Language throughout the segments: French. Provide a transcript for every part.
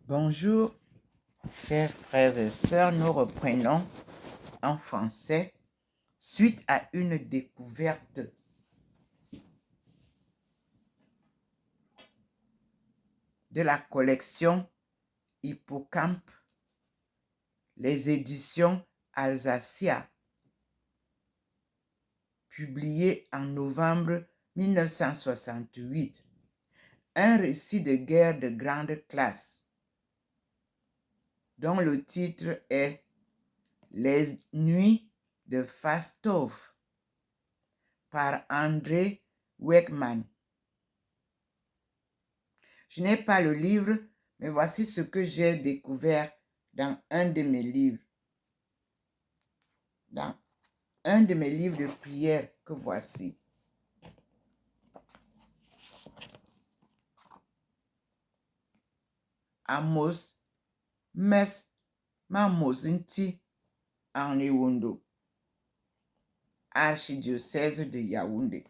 Bonjour, chers frères et sœurs, nous reprenons en français suite à une découverte de la collection Hippocampe, les éditions Alsacia, publiée en novembre 1968, un récit de guerre de grande classe, dont le titre est Les Nuits de Fastov par André Weckmann. Je n'ai pas le livre, mais voici ce que j'ai découvert dans un de mes livres. Dans un de mes livres de prière que voici. Amos Mes Mamosinti en Ewondo, archidiocèse de Yaoundé.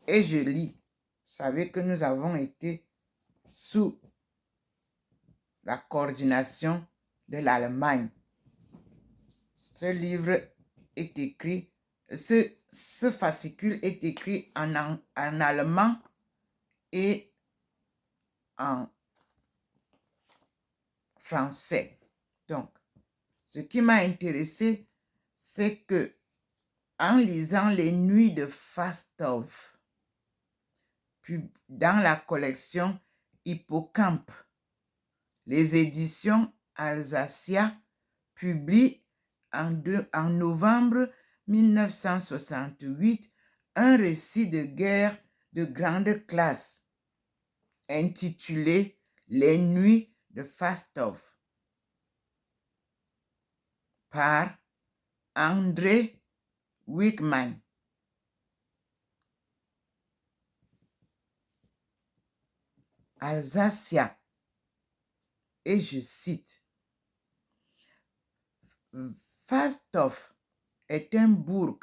Et je lis. Vous savez que nous avons été sous la coordination de l'Allemagne. Ce livre est écrit, ce fascicule est écrit en allemand et en français. Donc, ce qui m'a intéressé, c'est que en lisant Les Nuits de Fastov, puis dans la collection Hippocampe, les éditions Alsacia publient en novembre 1968 un récit de guerre de grande classe intitulé Les Nuits de Fastov par André Weckmann. Alsacia, et je cite, Fastov est un bourg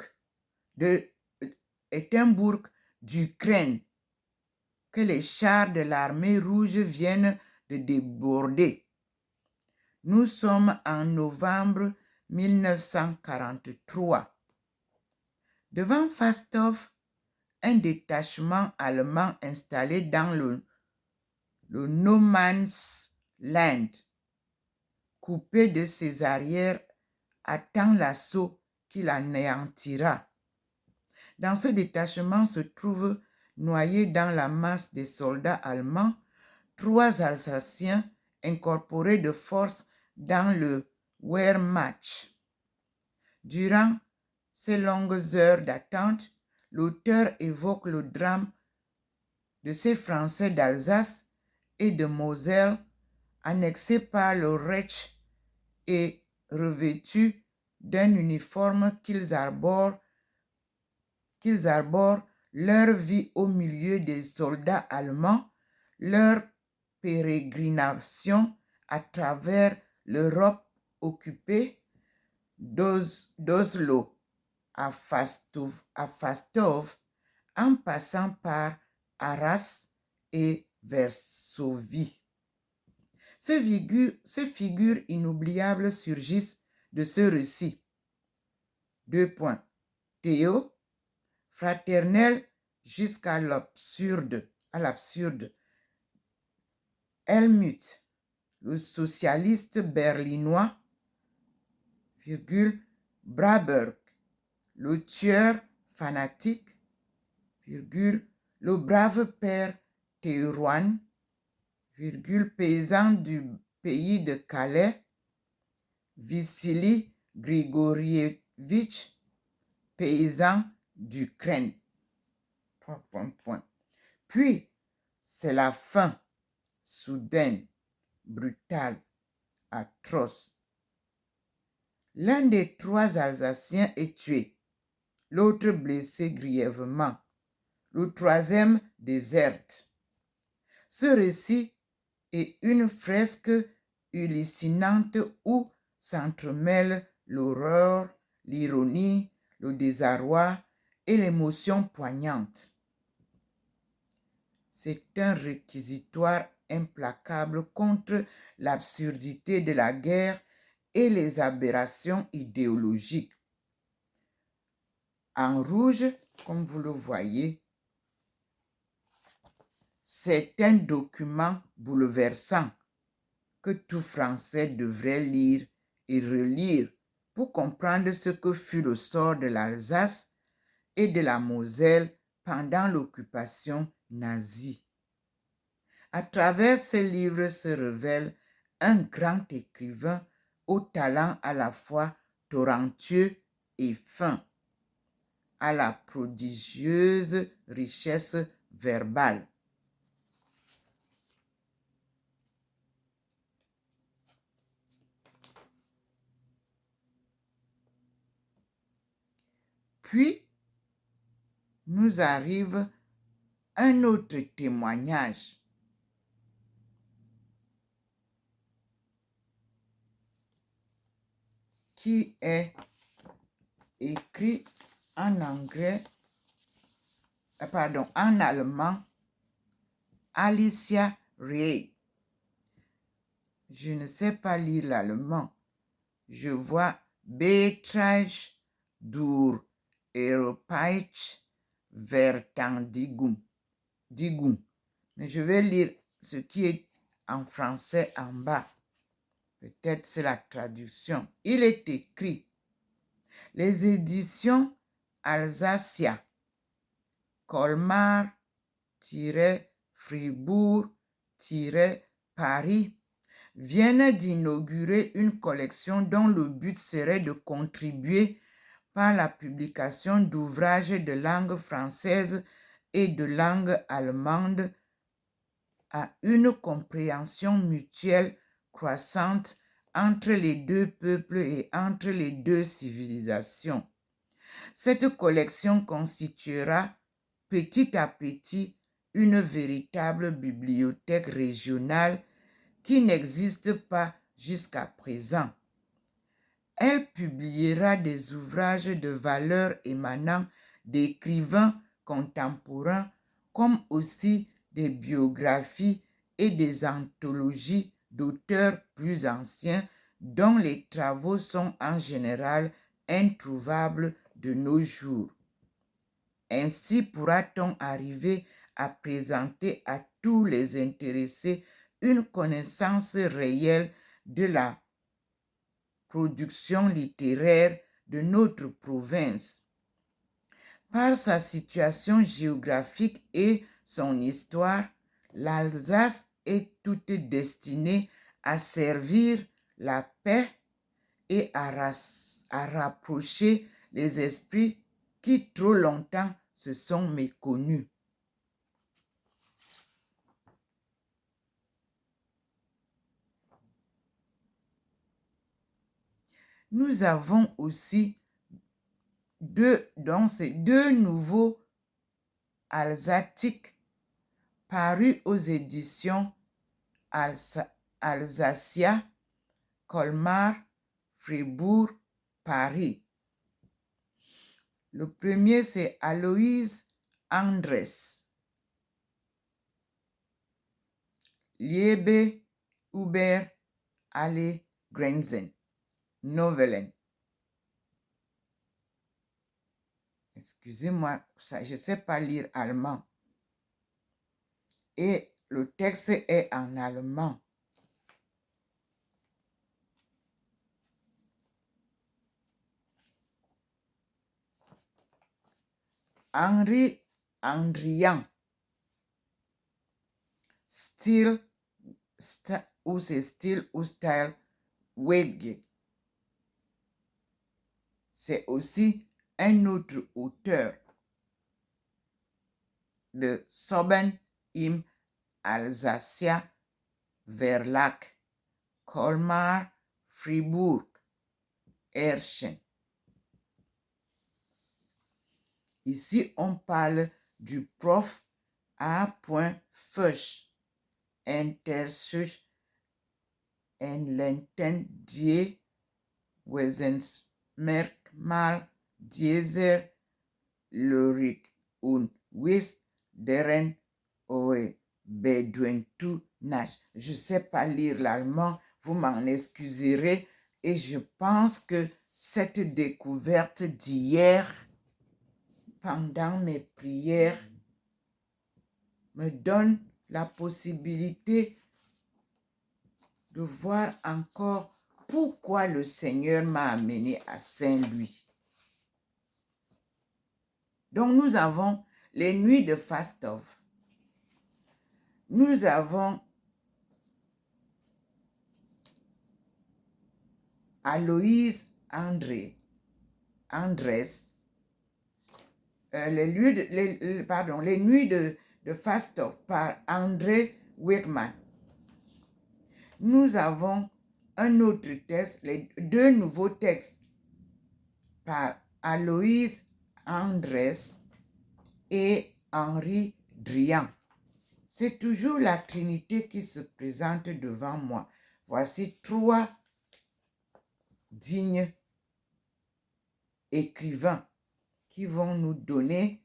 d'Ukraine que les chars de l'armée rouge viennent de déborder. Nous sommes en novembre 1943. Devant Fastov, un détachement allemand installé dans le No Man's Land, coupé de ses arrières, attend l'assaut qui l'anéantira. Dans ce détachement se trouvent noyés dans la masse des soldats allemands 3 Alsaciens incorporés de force dans le Wehrmacht. Durant ces longues heures d'attente, l'auteur évoque le drame de ces Français d'Alsace et de Moselle annexés par le Reich et revêtus d'un uniforme qu'ils arborent leur vie au milieu des soldats allemands, leur pérégrination à travers l'Europe occupée, d'Oslo à Fastov, en passant par Arras et Varsovie. Ces figures inoubliables surgissent de ce récit. 2 points. Théo, fraternel jusqu'à l'absurde. Helmut, le socialiste berlinois, Braberg, le tueur fanatique, le brave père Thérouan, paysan du pays de Calais, Vassili Grigorievitch, paysan d'Ukraine. Puis, c'est la fin, soudaine, brutale, atroce. L'un des 3 Alsaciens est tué, l'autre blessé grièvement, le 3e déserte. Ce récit est une fresque hallucinante où s'entremêlent l'horreur, l'ironie, le désarroi et l'émotion poignante. C'est un réquisitoire implacable contre l'absurdité de la guerre et les aberrations idéologiques. En rouge, comme vous le voyez, c'est un document bouleversant que tout Français devrait lire et relire pour comprendre ce que fut le sort de l'Alsace et de la Moselle pendant l'occupation nazie. À travers ce livre se révèle un grand écrivain au talent à la fois talentueux et fin, à la prodigieuse richesse verbale. Puis, nous arrive un autre témoignage qui est écrit en anglais, en allemand, Alicia Ray. Je ne sais pas lire l'allemand. Je vois Betrage dur Europäische Verteidigung. Mais je vais lire ce qui est en français en bas. Peut-être c'est la traduction. Il est écrit: les éditions Alsacia, Colmar-Fribourg-Paris viennent d'inaugurer une collection dont le but serait de contribuer par la publication d'ouvrages de langue française et de langue allemande à une compréhension mutuelle croissante entre les deux peuples et entre les deux civilisations. Cette collection constituera petit à petit une véritable bibliothèque régionale qui n'existe pas jusqu'à présent. Elle publiera des ouvrages de valeur émanant d'écrivains contemporains, comme aussi des biographies et des anthologies d'auteurs plus anciens dont les travaux sont en général introuvables de nos jours. Ainsi pourra-t-on arriver à présenter à tous les intéressés une connaissance réelle de la production littéraire de notre province. Par sa situation géographique et son histoire, l'Alsace est toute destinée à servir la paix et à rapprocher les esprits qui trop longtemps se sont méconnus. Nous avons aussi deux nouveaux alsatiques parus aux éditions Alsacia, Colmar, Fribourg, Paris. Le premier, c'est Aloïs Andres, Liebe über alle Grenzen, Novellen. Excusez-moi, je ne sais pas lire allemand. Et le texte est en allemand. Henri Andrian, Style ou Style Wege. C'est aussi un autre auteur de Soben im Alsacia Verlag, Colmar, Fribourg, Erchen. Ici, on parle du prof A. Fuchs, Intersuch en Lenten die Wesensmerkmal dieser Lyrik und Wis deren Bedouin Nash. Je ne sais pas lire l'allemand, vous m'en excuserez. Et je pense que cette découverte d'hier, pendant mes prières, me donne la possibilité de voir encore pourquoi le Seigneur m'a amené à Saint-Louis. Donc nous avons les nuits de Fastov. Nous avons Aloïse Andrés, les nuits de Fastov par André Wickman. Nous avons un autre texte, les deux nouveaux textes par Aloïse Andrés et Henri Drian. C'est toujours la Trinité qui se présente devant moi. Voici 3 dignes écrivains qui vont nous donner,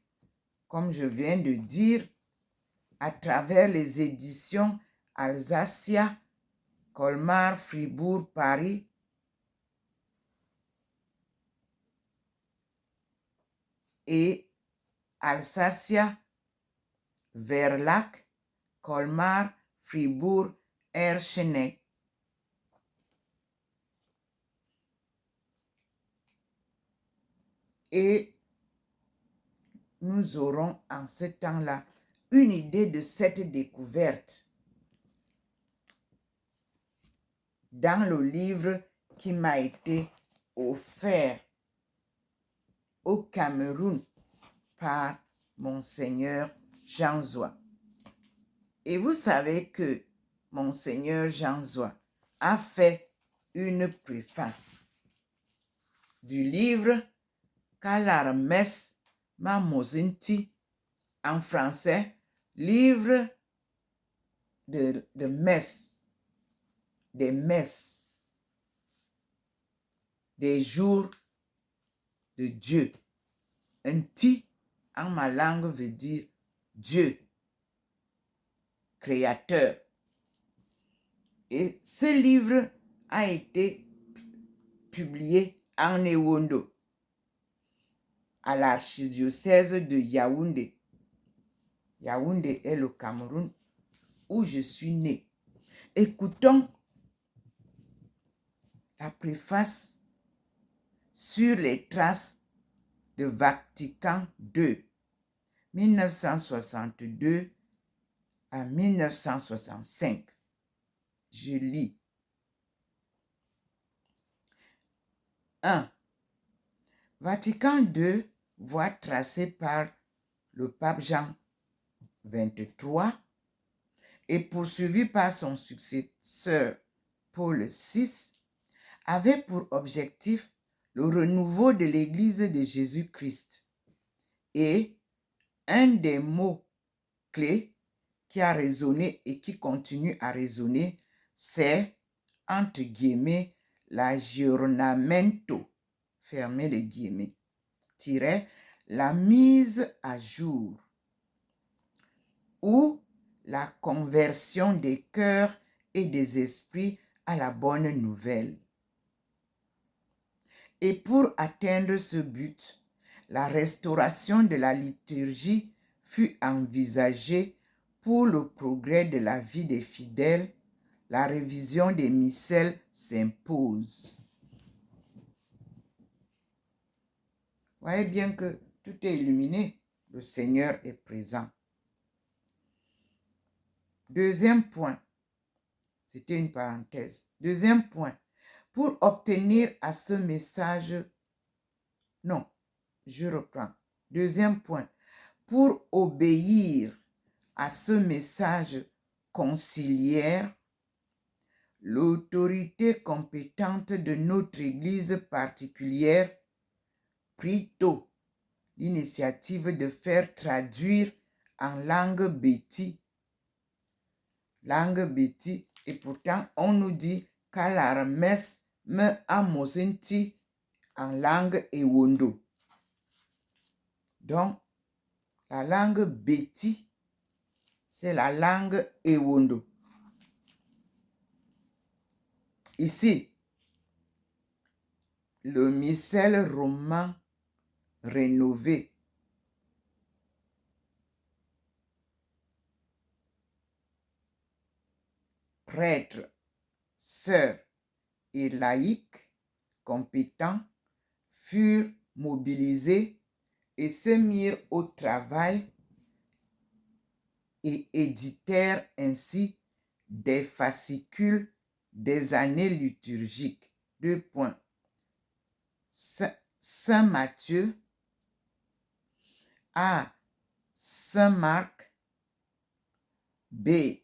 comme je viens de dire, à travers les éditions Alsacia, Colmar, Fribourg, Paris, et Alsacia, Verlac, Colmar, Fribourg, Erchenay. Et nous aurons en ce temps-là une idée de cette découverte dans le livre qui m'a été offert au Cameroun par Monseigneur Jean Zois. Et vous savez que Monseigneur Jean Zois a fait une préface du livre Kalarmes Mamozinti, en français, livre de messe, des messes, des jours de Dieu. Un ti en ma langue veut dire Dieu, créateur. Et ce livre a été publié en Ewondo, à l'archidiocèse de Yaoundé. Yaoundé est le Cameroun où je suis né. Écoutons la préface sur les traces de Vatican II, 1962 à 1965. Je lis. 1. Vatican II, voie tracée par le pape Jean XXIII et poursuivi par son successeur Paul VI, avait pour objectif le renouveau de l'Église de Jésus-Christ. Et un des mots clés qui a résonné et qui continue à résonner, c'est, entre guillemets, l'aggiornamento, fermez les guillemets, la mise à jour ou la conversion des cœurs et des esprits à la bonne nouvelle. Et pour atteindre ce but, la restauration de la liturgie fut envisagée pour le progrès de la vie des fidèles. La révision des missels s'impose. Voyez bien que tout est illuminé. Le Seigneur est présent. Deuxième point. C'était une parenthèse. Deuxième point. Pour obtenir à ce message... Non, je reprends. Deuxième point. Pour obéir à ce message conciliaire, l'autorité compétente de notre Église particulière prit tôt l'initiative de faire traduire en langue béti. Langue béti, et pourtant on nous dit Kalarmes me amosinti en langue ewondo. Donc, la langue béti, c'est la langue Ewondo. Ici, le missel roman rénové. Prêtres, sœurs et laïcs compétents furent mobilisés et se mirent au travail et éditèrent ainsi des fascicules des années liturgiques. Saint Matthieu, A. Saint Marc, B.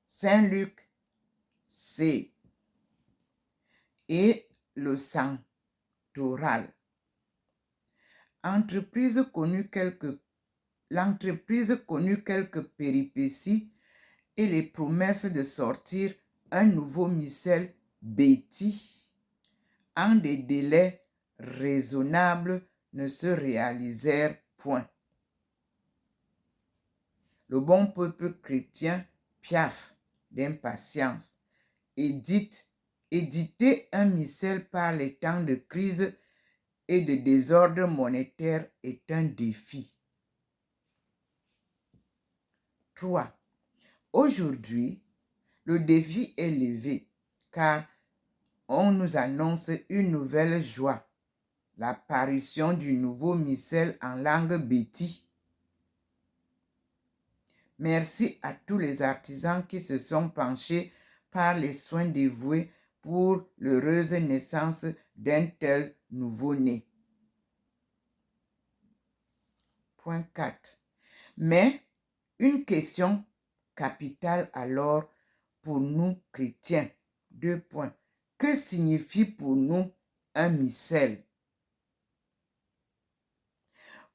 Saint Luc, C. Et le Sanctoral. L'entreprise connut quelques péripéties et les promesses de sortir un nouveau missel Betty en des délais raisonnables ne se réalisèrent point. Le bon peuple chrétien piaffe d'impatience. Éditer un missel par les temps de crise et de désordre monétaire est un défi. 3. Aujourd'hui, le défi est levé car on nous annonce une nouvelle joie, l'apparition du nouveau missel en langue Betty. Merci à tous les artisans qui se sont penchés par les soins dévoués pour l'heureuse naissance d'un tel nouveau-né. Point 4. Mais une question capitale alors pour nous chrétiens. Que signifie pour nous un missel?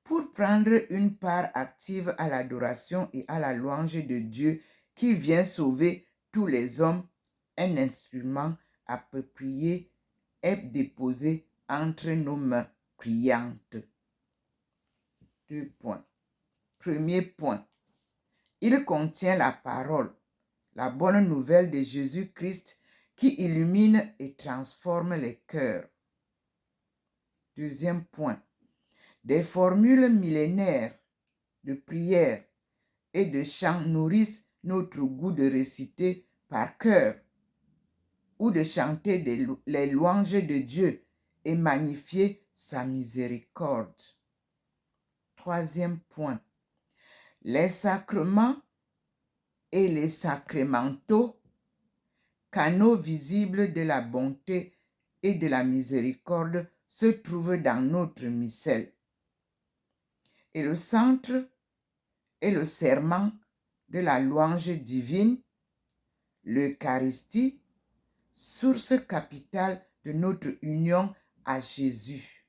Pour prendre une part active à l'adoration et à la louange de Dieu qui vient sauver tous les hommes, un instrument approprié est déposé entre nos mains priantes. 2 points. Premier point. Il contient la parole, la bonne nouvelle de Jésus-Christ qui illumine et transforme les cœurs. Deuxième point. Des formules millénaires de prière et de chants nourrissent notre goût de réciter par cœur ou de chanter les louanges de Dieu et magnifier sa miséricorde. Troisième point. Les sacrements et les sacramentaux, canaux visibles de la bonté et de la miséricorde, se trouvent dans notre missel. Et le centre est le serment de la louange divine, l'Eucharistie, source capitale de notre union à Jésus.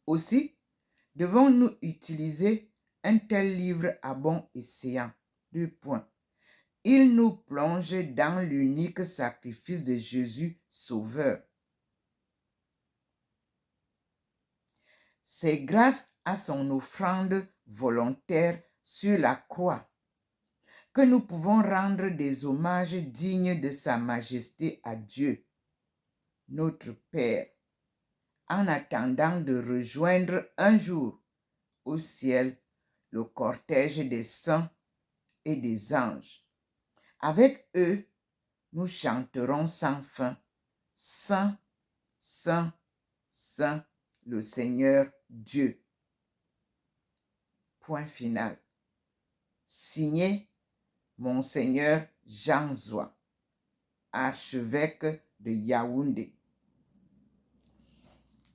Aussi, devons-nous utiliser un tel livre à bon escient? 2 points. Il nous plonge dans l'unique sacrifice de Jésus Sauveur. C'est grâce à son offrande volontaire sur la croix que nous pouvons rendre des hommages dignes de sa majesté à Dieu, notre Père, en attendant de rejoindre un jour au ciel le cortège des saints et des anges. Avec eux, nous chanterons sans fin, Saint, Saint, Saint, le Seigneur Dieu. Point final. Signé Monseigneur Jean Zoua, archevêque de Yaoundé.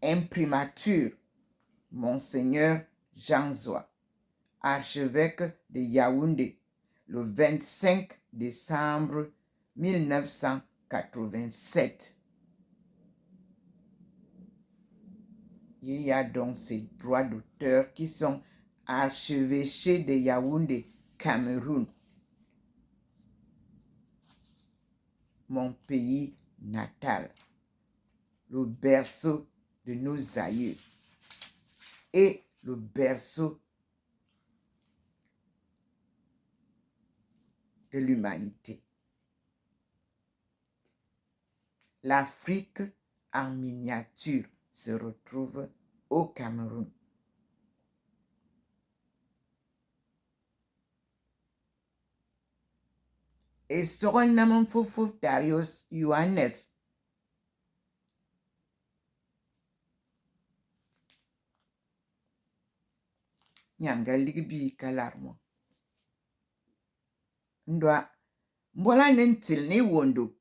Imprimature Monseigneur Jean Zoua, archevêque de Yaoundé, le 25 décembre 1987. Il y a donc ces droits d'auteur qui sont archevêchés de Yaoundé, Cameroun, mon pays natal, le berceau de nos aïeux et le berceau de l'humanité. L'Afrique en miniature se retrouve au Cameroun. Et Soronamon Fofo Darius Yohannes. Nyanga ligbi kalarmo. Ndwa mbola nentil ni wondo.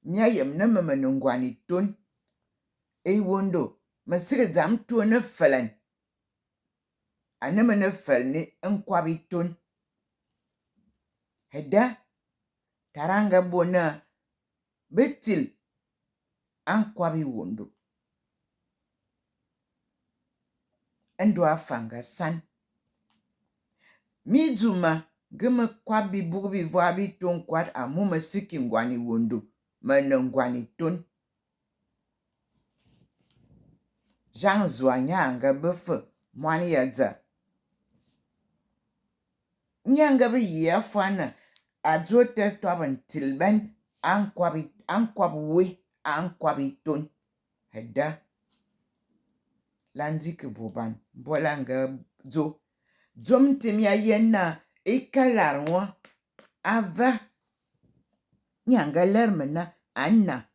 Nyayem na mamanungwani ton. E wondo masire zam to na falan. Anama na falni nkwabi ton. Heda taranga bona betil ankwabi wondo. Ndwa fanga san. Mizuma gema kwabi bubi voabi ton kwat amuma siki ngwani wondo. Mana ngwani ton. Jean Zwanyanga befe mwani yadza. Nyanga be ye fana adrote toban tilben ankwabi ton. Heda landik boban bolanga zo. Dom timya yenna ikalarwa ava. Nyanga lermena anna.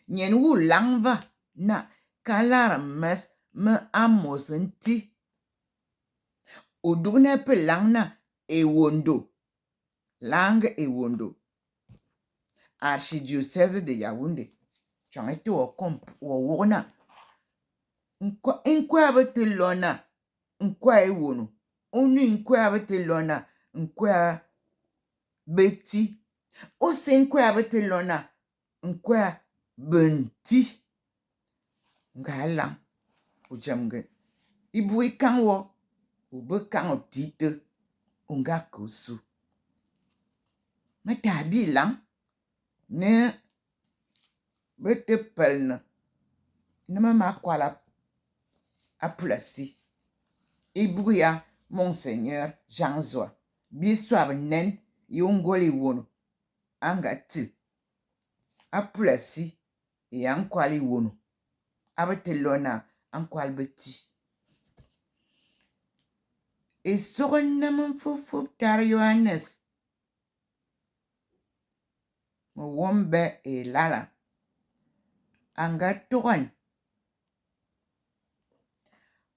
Nyen wu langva na kalar mes me amos nti. Udune pe langna ewondo. Lang ewondo. Archidiocèse de Yaoundé. Changete wo wona. Nkwa abete lona. Nkwa ewono. Onu nkwa abete lona. Nkwa beti. Ose nkwa abete lona. Nkwa benti. Nga lang. Ujamge. Ibu ikan wo. Ube kan otite. Unga kusu. Matabi lang. Ne. Bete pelne. Ne mama kwala. Apulasi. Ibu ya Monseigneur Jean Zwa. Biswab nen. Yongoli wono. Anga til. Apulasi. Yankwali wono. Abete lona. Ankwal beti. E soron naman fofo tar Yohannes. Mo wombe e lala. Anga toran.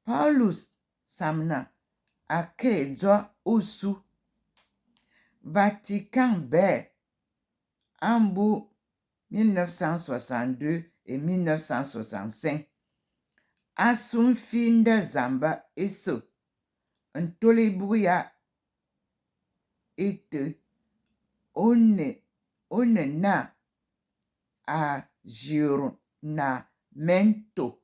Paulus samna. Ake zo osu. Vatican B. Ambu 1962 et 1965. Asun finda zamba eso. Ntole buya ete one na a jiro na mento.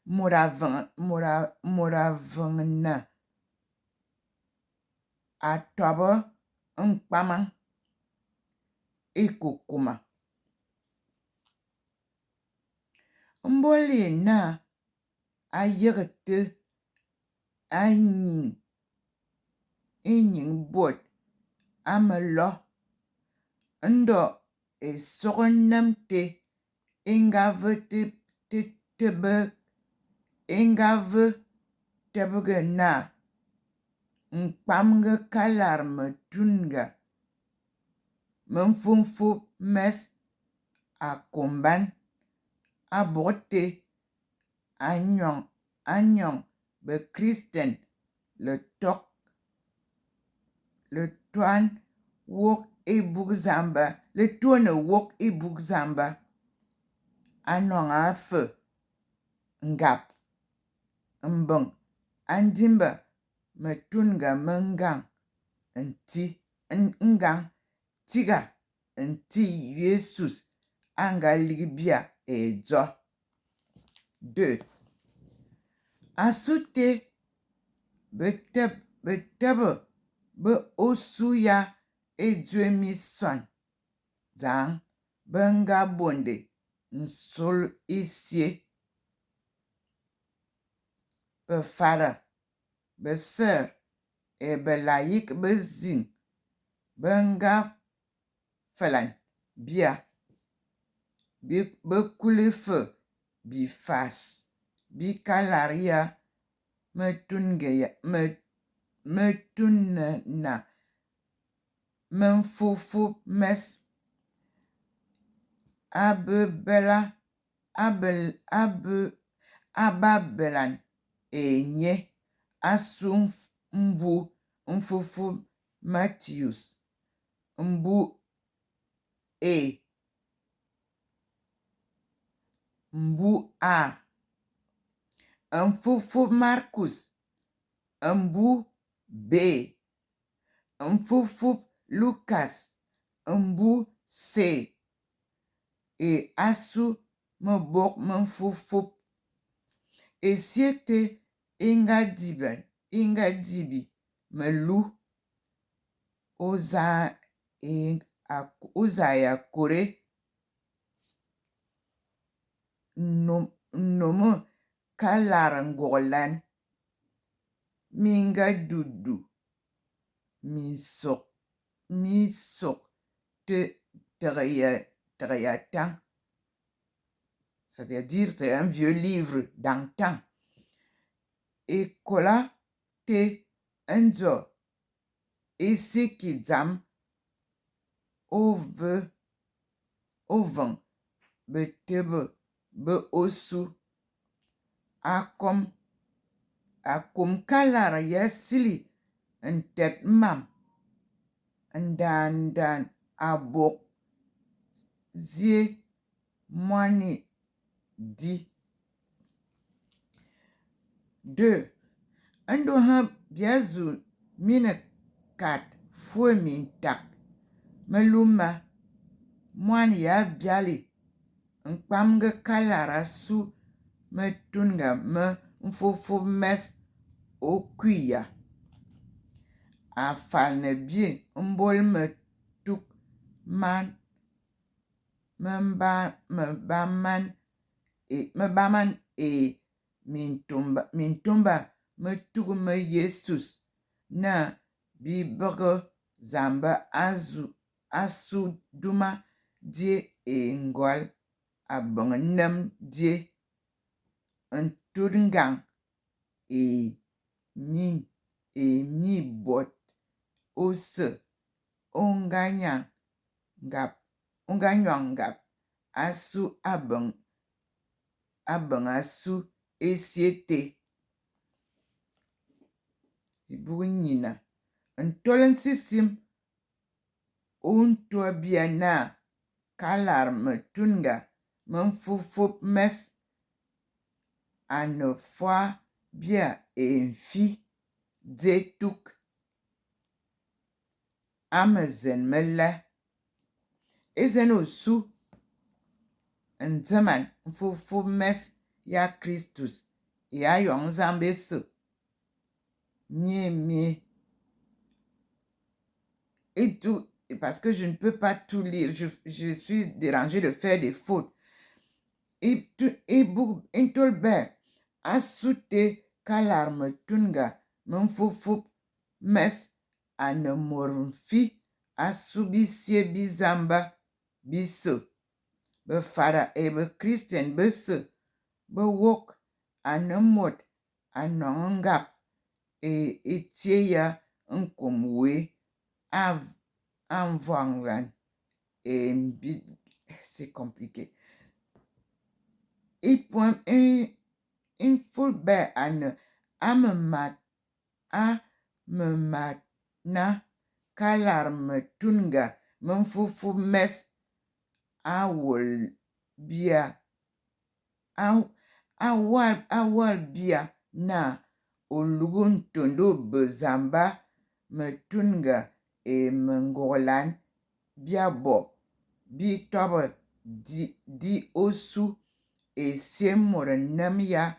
Moravan na a toba nkpama ekokuma. Mbole na a yegte enyin bot amelo. Ndo e soronamte engave tebe engave tebege na nkpamge kalarme tunga mfumfu mes akomban abote anyong be Christen le tuan wok e bugzamba le tuane wok e bugzamba anong afe ngap mbong andimba metunga mengang ngang tiga nti Jesus anga libia e zo. 2. Asute betebe be osuya e dwemi son. Zang benga bonde nsol isie. Be fara be sir belayik bezin benga falan bia bekulefe bifas bikalaria metunna menfufu mes ababelan enye asu mbu mfufu Matthews mbu mbu a mfufu Marcus mbu b mfufu Lucas mbu c asu mebok mfufu esiete inga dibi melu oza ya kore nomo kalar ngolan minga dudu misok te Treyatan. C'est-à-dire, c'est un vieux livre d'antan. Et kola te enzo ese kidzam oven betebe be osu akom kalara yasili ntet mam ndan abok zie mwani di 2 ando ha biazu mine kat fue mintak meluma mwani ya biali nkpamge kalara su metunga me mfufu mes okuya afal ne bie mbol metuk man mebaman mintumba metuk me Jesus na bibege zamba asu duma die ngol abong nem die ntungang mi bot ose onganyangap asu abong asu esiete ibunyina ntolen sisim unto biana kalar metunga menfufu mes anefwa bia enfi zetuk amezen mele ezen osu nzeman mfufu mes ya Christus ya yong zambeso mie et tout parce que je ne peux pas tout lire, je suis dérangée de faire des fautes. Et intolbe asute kalarme tunga mfufu mes anemorfi asubisie bizamba biso be fada be Christian bese be wok anemot anongap etie ya nkomwe envanglan c'est compliqué. Et point une full bear an amemat na kalarme tunga mfufu mes awol bia awal bia na olugun tondo bezamba metunga mengolan bia bo bi tobo di osu esemore namya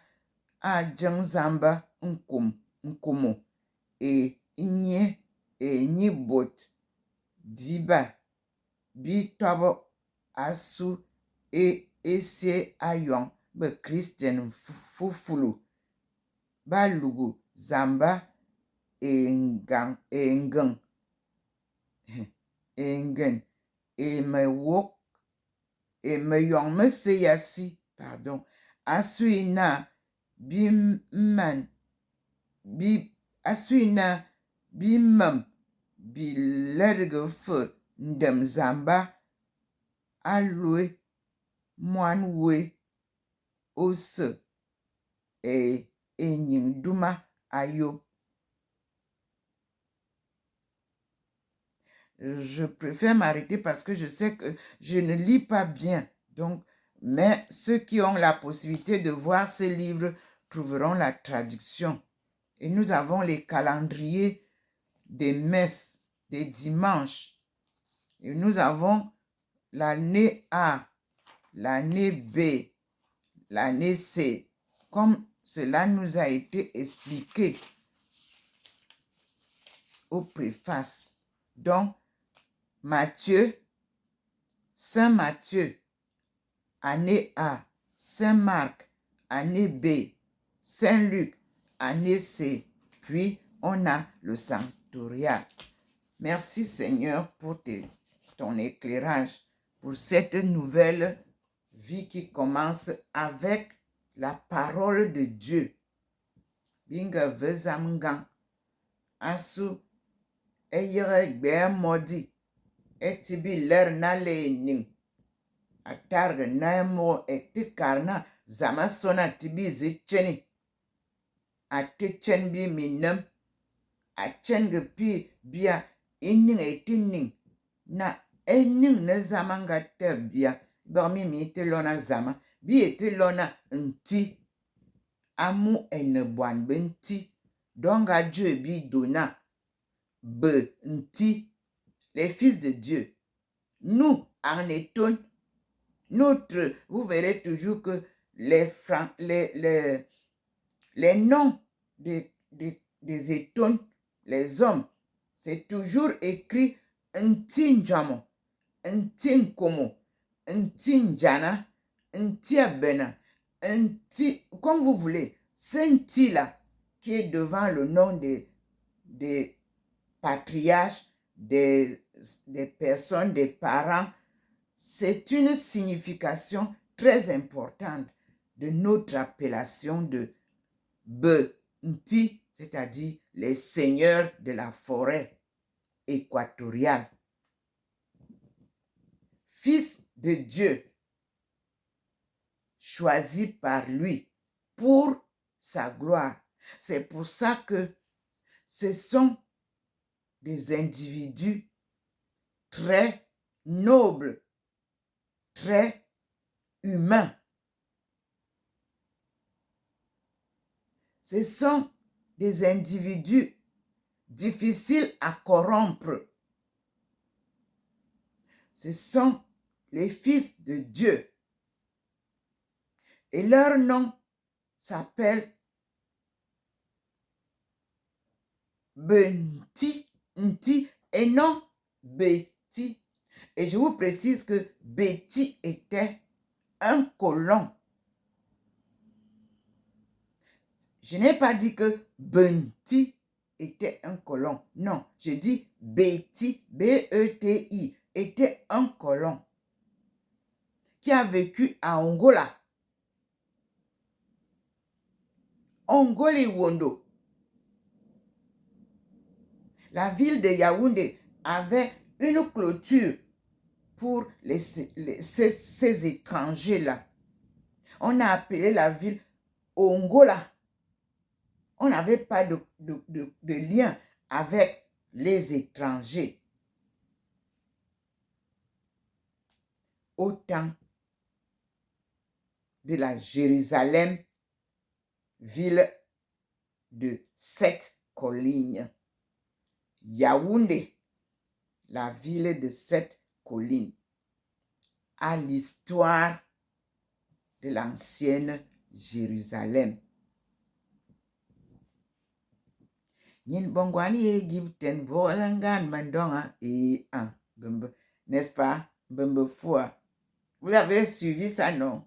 ajang zamba nkumu nye bot diba bi tobo asu ese ayong be Christian fufulu ba lugu zamba engen, engen, emewok, emeyong meseyasi, pardon, asuina, bimman, asuina, bimam, bilergefe, ndem zamba, alwe, moanwe, ose, enyingduma, ayo. Je préfère m'arrêter parce que je sais que je ne lis pas bien. Donc, mais ceux qui ont la possibilité de voir ces livres trouveront la traduction. Et nous avons les calendriers des messes, des dimanches. Et nous avons l'année A, l'année B, l'année C, comme cela nous a été expliqué au préface. Donc, Matthieu, Saint Matthieu, année A, Saint Marc, année B, Saint Luc, année C, puis on a le sanctorial. Merci Seigneur pour ton éclairage, pour cette nouvelle vie qui commence avec la parole de Dieu. Binga vezamgan, asu, eyere gbe modi, etibi ler na le ning. Atarga na mo etikarna zama sona tibi zicheni. Atichen bi minam. Achenge pi bia ining etining. Na ening ne zamanga te bia. Bormi mi ite lona zama. Bi ite lona nti. Amu ene buan benti. Donga Dieu bi dona. Be nti. Les fils de Dieu. Nous, en éton, vous verrez toujours que les noms des étones, les hommes, c'est toujours écrit Ntinjamo, Ntinkomo, Ntinjana, Ntiabena, comme vous voulez. Ce Nti-là, qui est devant le nom des patriarches, des personnes, des parents, c'est une signification très importante de notre appellation de Be-Nti, c'est-à-dire les seigneurs de la forêt équatoriale. Fils de Dieu, choisi par lui pour sa gloire. C'est pour ça que ce sont des individus très nobles, très humains. Ce sont des individus difficiles à corrompre. Ce sont les fils de Dieu. Et leur nom s'appelle Benti, Nti, et non Beti. Et je vous précise que Beti était un colon. Je n'ai pas dit que Benti était un colon. Non, je dis Beti, B-E-T-I, était un colon qui a vécu à Angola. Wondo. La ville de Yaoundé avait une clôture pour ces étrangers-là. On a appelé la ville Ongola. On n'avait pas de lien avec les étrangers. Au temps de la Jérusalem, ville de 7 collines. Yaoundé, la ville de 7 collines, à l'histoire de l'ancienne Jérusalem. N'est-ce pas? Vous avez suivi ça, non?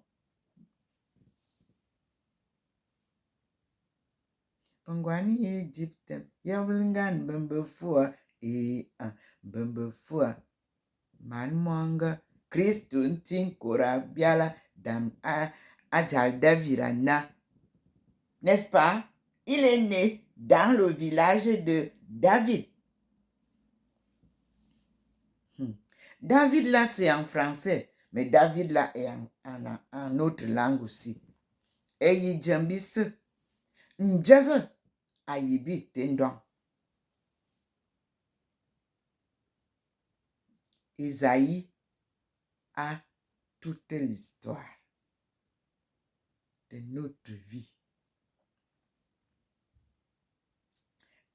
Pangwani Egypte, Yawlingan Bembefua, Bembefua, Manmanga, Christun Tinkora Biala, Dam Ajal Davirana. N'est-ce pas? Il est né dans le village de David. David là, c'est en français, mais David là est en autre langue aussi. Eyi Jambis, Njaze, Ayibi Tendon. Isaïe a toute l'histoire de notre vie.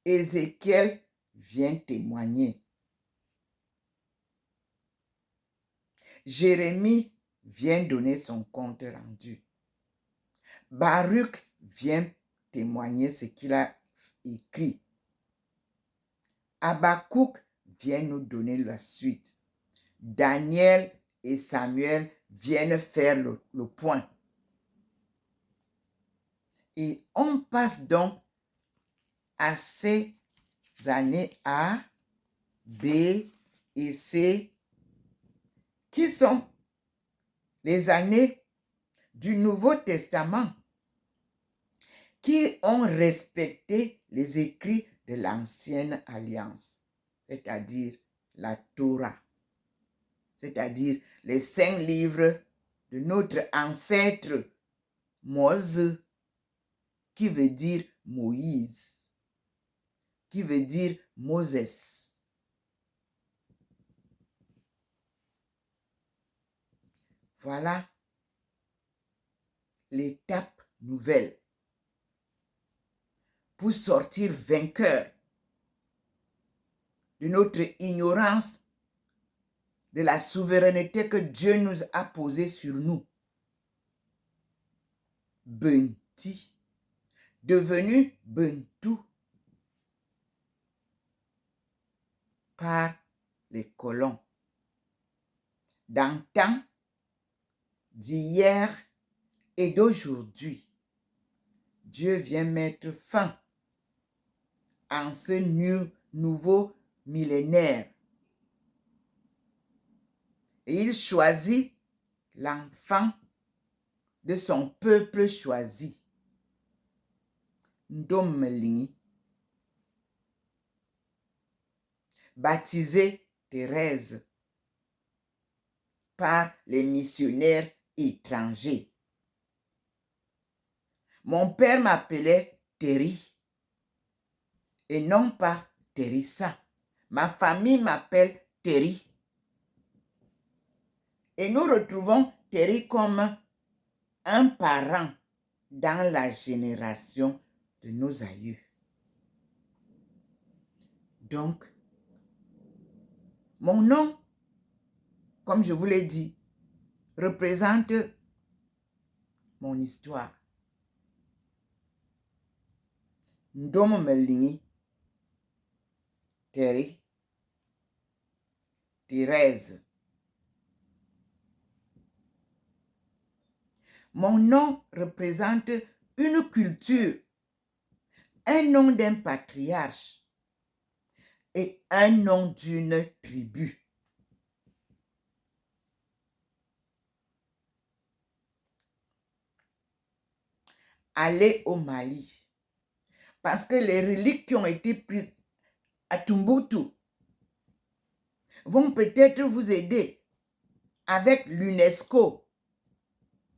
Ézéchiel vient témoigner. Jérémie vient donner son compte rendu. Baruch vient témoigner ce qu'il a écrit. Habakkuk vient nous donner la suite. Daniel et Samuel viennent faire le point. Et on passe donc à ces années A, B et C, qui sont les années du Nouveau Testament, qui ont respecté les écrits de l'Ancienne Alliance, c'est-à-dire la Torah, c'est-à-dire les 5 livres de notre ancêtre Moïse, qui veut dire Moïse, qui veut dire Moses. Voilà l'étape nouvelle pour sortir vainqueur de notre ignorance de la souveraineté que Dieu nous a posée sur nous. Benti, devenu Bentou par les colons. D'antan, d'hier et d'aujourd'hui, Dieu vient mettre fin à ce nouveau millénaire. Et il choisit l'enfant de son peuple choisi. Ndomelingi, baptisé Thérèse par les missionnaires étrangers. Mon père m'appelait Terry et non pas Teresa. Ma famille m'appelle Terry. Et nous retrouvons Terry comme un parent dans la génération de nos aïeux. Donc, mon nom, comme je vous l'ai dit, représente mon histoire. Ndom Melingi, Terry, Thérèse. Mon nom représente une culture, un nom d'un patriarche et un nom d'une tribu. Allez au Mali, parce que les reliques qui ont été prises à Tombouctou vont peut-être vous aider avec l'UNESCO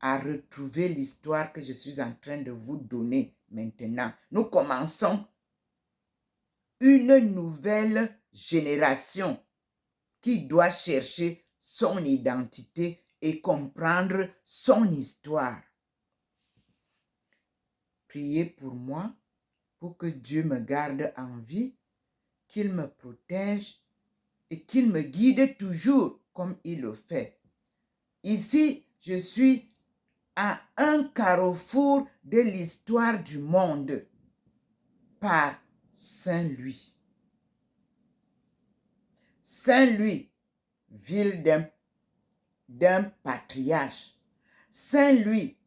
à retrouver l'histoire que je suis en train de vous donner maintenant. Nous commençons une nouvelle génération qui doit chercher son identité et comprendre son histoire. Priez pour moi, pour que Dieu me garde en vie, qu'il me protège et qu'il me guide toujours comme il le fait. Ici, je suis à un carrefour de l'histoire du monde par Saint-Louis. Saint-Louis, ville d'un patriarche. Saint-Louis,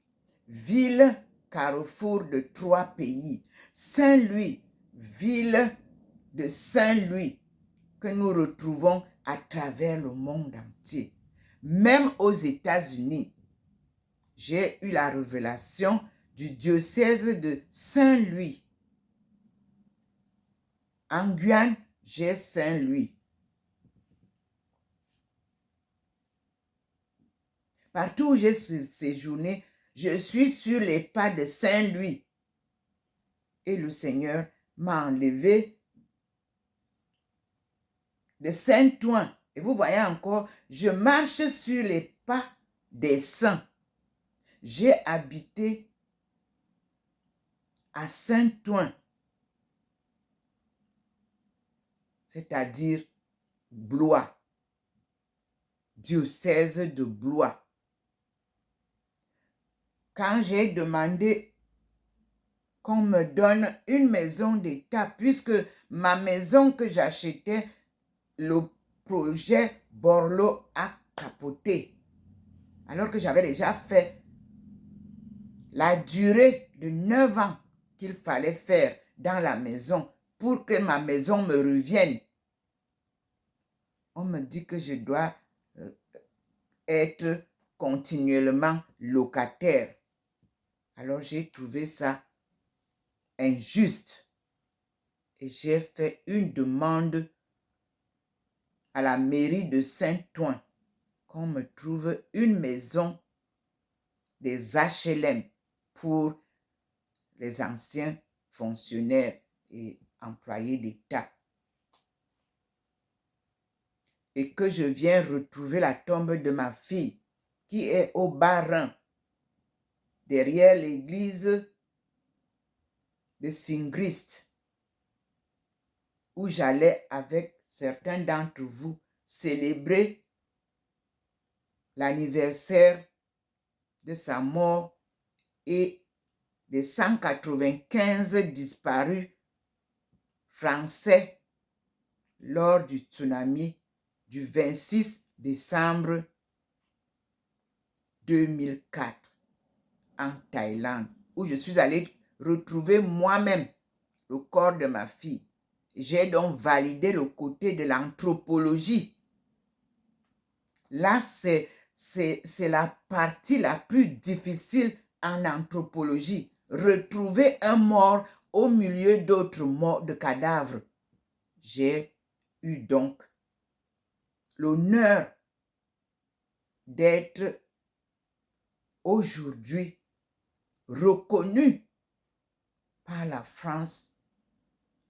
ville carrefour de 3 pays. Saint-Louis, ville de Saint-Louis, que nous retrouvons à travers le monde entier. Même aux États-Unis, j'ai eu la révélation du diocèse de Saint-Louis. En Guyane, j'ai Saint-Louis. Partout où j'ai séjourné, je suis sur les pas de Saint-Louis. Et le Seigneur m'a enlevé de Saint-Ouen. Et vous voyez encore, je marche sur les pas des saints. J'ai habité à Saint-Ouen, c'est-à-dire Blois, diocèse de Blois. Quand j'ai demandé qu'on me donne une maison d'État, puisque ma maison que j'achetais, le projet Borloo a capoté, alors que j'avais déjà fait la durée de 9 ans qu'il fallait faire dans la maison pour que ma maison me revienne. On me dit que je dois être continuellement locataire. Alors j'ai trouvé ça injuste et j'ai fait une demande à la mairie de Saint-Ouen qu'on me trouve une maison des HLM pour les anciens fonctionnaires et employés d'État. Et que je viens retrouver la tombe de ma fille qui est au Bas-Rhin, derrière l'église de Singrist, où j'allais avec certains d'entre vous célébrer l'anniversaire de sa mort et des 195 disparus français lors du tsunami du 26 décembre 2004 en Thaïlande, où je suis allée retrouver moi-même le corps de ma fille. J'ai donc validé le côté de l'anthropologie. Là, c'est la partie la plus difficile en anthropologie. Retrouver un mort au milieu d'autres morts de cadavres. J'ai eu donc l'honneur d'être aujourd'hui reconnu par la France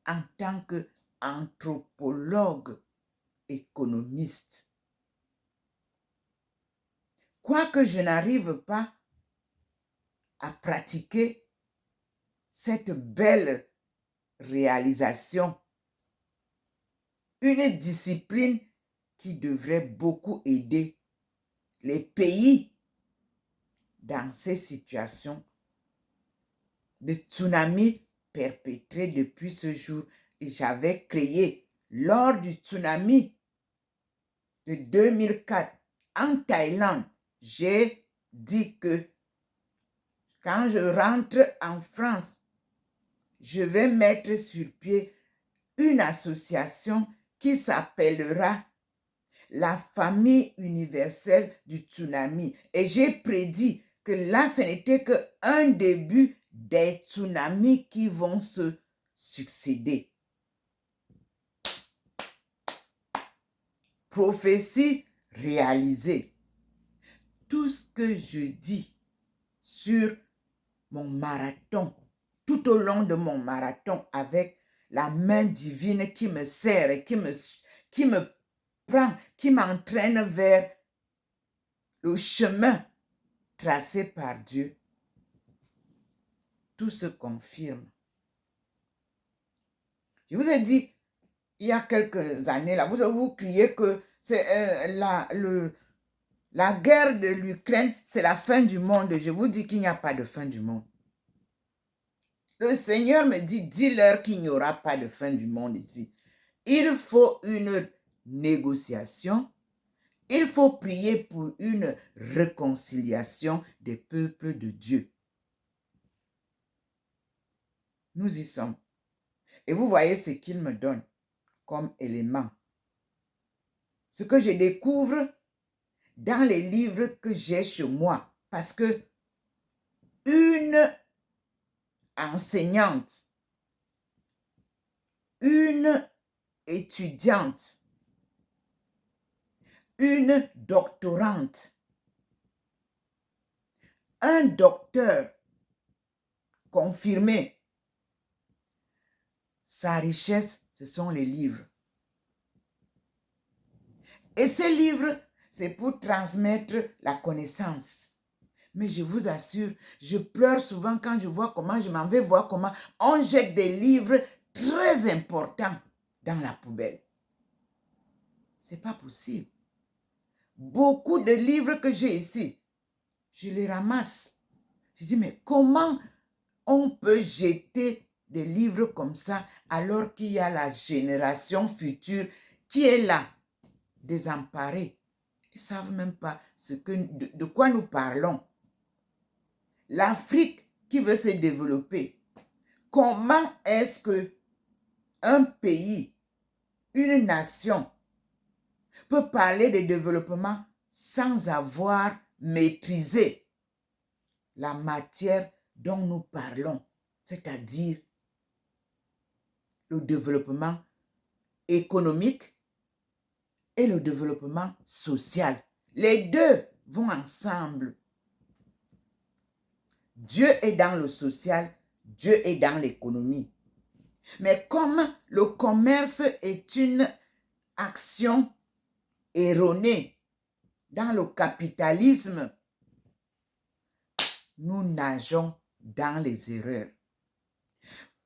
en tant qu'anthropologue économiste. Quoique je n'arrive pas à pratiquer cette belle réalisation, une discipline qui devrait beaucoup aider les pays dans ces situations de tsunami perpétrés depuis ce jour. Et j'avais créé, lors du tsunami de 2004 en Thaïlande, j'ai dit que quand je rentre en France, je vais mettre sur pied une association qui s'appellera la famille universelle du tsunami. Et j'ai prédit que là, ce n'était qu'un début des tsunamis qui vont se succéder. Prophétie réalisée. Tout ce que je dis sur mon marathon, tout au long de mon marathon, avec la main divine qui me serre et qui me prend, qui m'entraîne vers le chemin tracé par Dieu, tout se confirme. Je vous ai dit, il y a quelques années, là, vous criez que c'est la guerre de l'Ukraine, c'est la fin du monde. Je vous dis qu'il n'y a pas de fin du monde. Le Seigneur me dit, dis-leur qu'il n'y aura pas de fin du monde ici. Il faut une négociation. Il faut prier pour une réconciliation des peuples de Dieu. Nous y sommes. Et vous voyez ce qu'il me donne comme élément. Ce que je découvre dans les livres que j'ai chez moi. Parce que une enseignante, une étudiante, une doctorante, un docteur confirmé, sa richesse, ce sont les livres. Et ces livres, c'est pour transmettre la connaissance. Mais je vous assure, je pleure souvent quand je vois comment, je m'en vais voir comment on jette des livres très importants dans la poubelle. Ce n'est pas possible. Beaucoup de livres que j'ai ici, je les ramasse. Je dis, mais comment on peut jeter des livres comme ça alors qu'il y a la génération future qui est là, désemparée. Ils ne savent même pas de quoi nous parlons. L'Afrique qui veut se développer, comment est-ce que un pays, une nation peut parler de développement sans avoir maîtrisé la matière dont nous parlons, c'est-à-dire le développement économique et le développement social. Les deux vont ensemble. Dieu est dans le social, Dieu est dans l'économie. Mais comme le commerce est une action erronée dans le capitalisme, nous nageons dans les erreurs.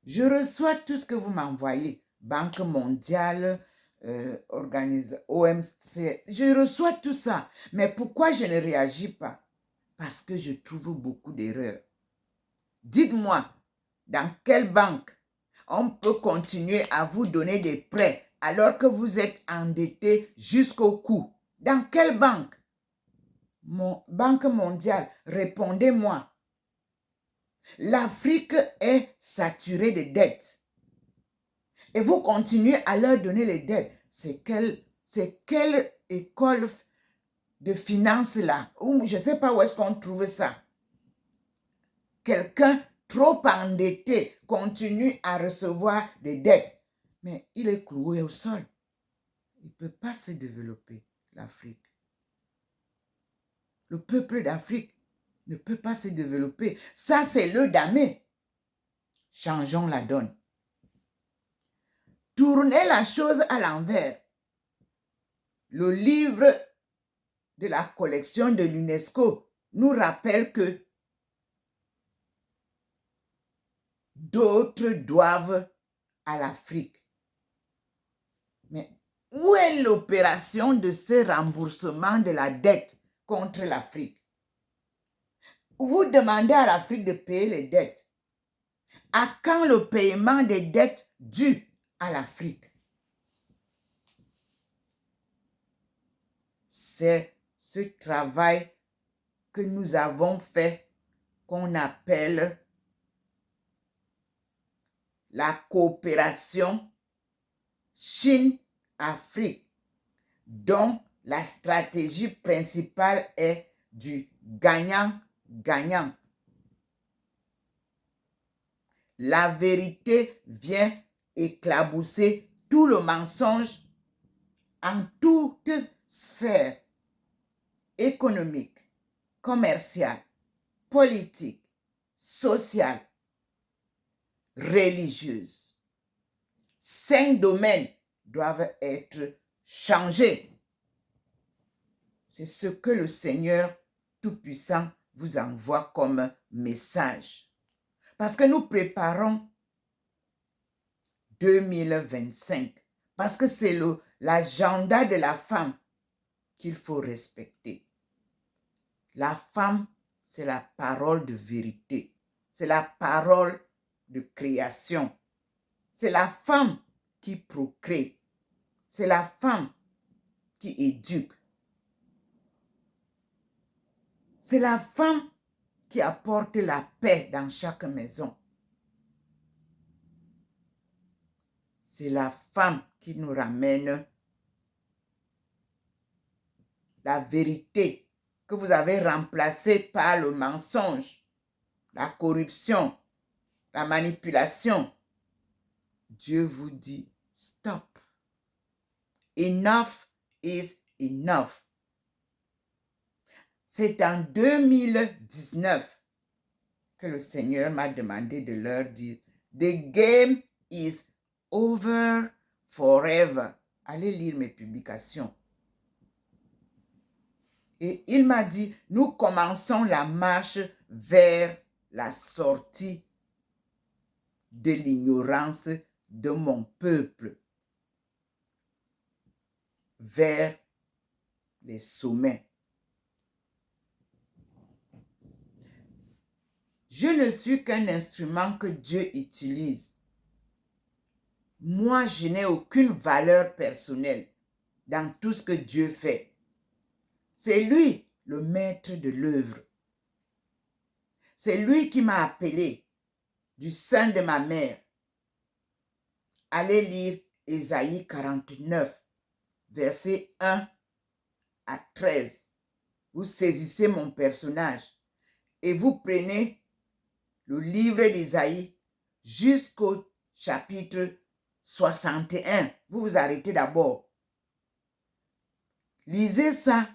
Je reçois tout ce que vous m'envoyez, Banque mondiale, OMC, je reçois tout ça. Mais pourquoi je ne réagis pas? Parce que je trouve beaucoup d'erreurs. Dites-moi, dans quelle banque on peut continuer à vous donner des prêts alors que vous êtes endetté jusqu'au cou? Dans quelle banque? Banque mondiale, répondez-moi. L'Afrique est saturée de dettes. Et vous continuez à leur donner les dettes. C'est quelle école de finance là? Ou je ne sais pas où est-ce qu'on trouve ça. Quelqu'un trop endetté continue à recevoir des dettes. Mais il est cloué au sol. Il ne peut pas se développer, l'Afrique. Le peuple d'Afrique ne peut pas se développer. Ça, c'est le damé. Changeons la donne. Tournez la chose à l'envers. Le livre de la collection de l'UNESCO nous rappelle que d'autres doivent à l'Afrique. Mais où est l'opération de ce remboursement de la dette contre l'Afrique? Vous demandez à l'Afrique de payer les dettes. À quand le paiement des dettes dues à l'Afrique? C'est ce travail que nous avons fait qu'on appelle la coopération Chine-Afrique, dont la stratégie principale est du gagnant-gagnant. La vérité vient éclabousser tout le mensonge en toute sphère économique, commerciale, politique, sociale, religieuse. 5 domaines doivent être changés. C'est ce que le Seigneur Tout-Puissant vous envoie comme message. Parce que nous préparons 2025. Parce que c'est l'agenda de la femme qu'il faut respecter. La femme, c'est la parole de vérité. C'est la parole de création. C'est la femme qui procrée. C'est la femme qui éduque. C'est la femme qui apporte la paix dans chaque maison. c'est la femme qui nous ramène la vérité que vous avez remplacée par le mensonge, la corruption, la manipulation. Dieu vous dit, stop. Enough is enough. C'est en 2019 que le Seigneur m'a demandé de leur dire, the game is over forever. Allez lire mes publications. Et il m'a dit, nous commençons la marche vers la sortie de l'ignorance de mon peuple, vers les sommets. Je ne suis qu'un instrument que Dieu utilise. Moi, je n'ai aucune valeur personnelle dans tout ce que Dieu fait. C'est lui le maître de l'œuvre. C'est lui qui m'a appelé du sein de ma mère. Allez lire Ésaïe 49, versets 1 à 13. Vous saisissez mon personnage et vous prenez le livre d'Ésaïe jusqu'au chapitre 61. Vous vous arrêtez d'abord. Lisez ça.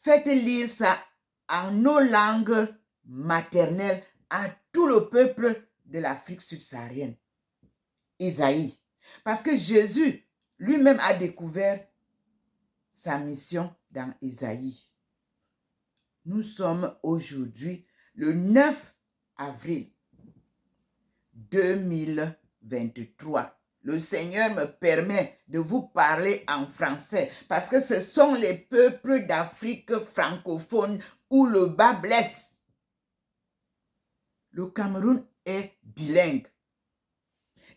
Faites lire ça en nos langues maternelles à tout le peuple de l'Afrique subsaharienne. Isaïe. Parce que Jésus lui-même a découvert sa mission dans Isaïe. Nous sommes aujourd'hui le 9 avril 2023. Le Seigneur me permet de vous parler en français parce que ce sont les peuples d'Afrique francophone où le bas blesse. Le Cameroun est bilingue.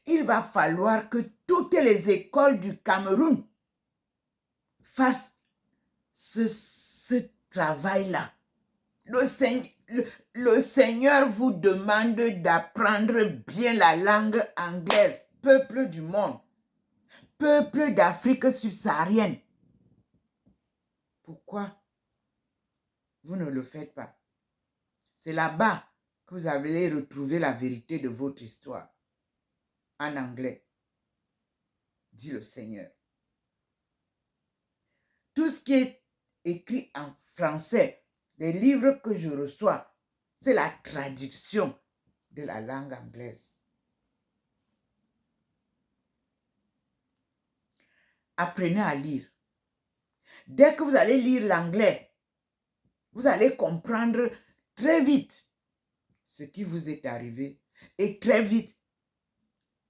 Il va falloir que toutes les écoles du Cameroun fassent ce travail-là. Le Seigneur vous demande d'apprendre bien la langue anglaise, peuple du monde, peuple d'Afrique subsaharienne. Pourquoi vous ne le faites pas? C'est là-bas que vous allez retrouver la vérité de votre histoire. En anglais, dit le Seigneur. Tout ce qui est écrit en français, les livres que je reçois, c'est la traduction de la langue anglaise. Apprenez à lire. Dès que vous allez lire l'anglais, vous allez comprendre très vite ce qui vous est arrivé et très vite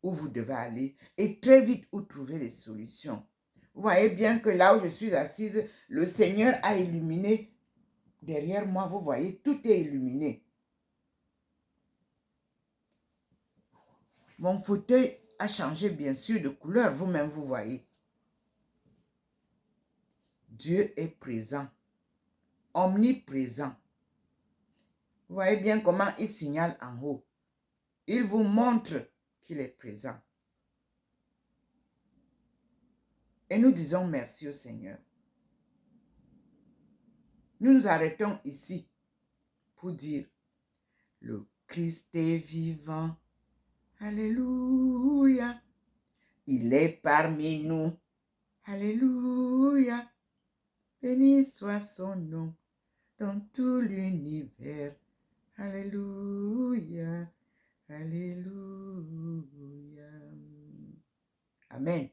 où vous devez aller et très vite où trouver les solutions. Vous voyez bien que là où je suis assise, le Seigneur a illuminé. Derrière moi, vous voyez, tout est illuminé. Mon fauteuil a changé bien sûr de couleur, vous-même vous voyez. Dieu est présent, omniprésent. Vous voyez bien comment il signale en haut. Il vous montre qu'il est présent. Et nous disons merci au Seigneur. Nous nous arrêtons ici pour dire, le Christ est vivant. Alléluia. Il est parmi nous. Alléluia. Béni soit son nom dans tout l'univers. Alléluia. Alléluia. Amen.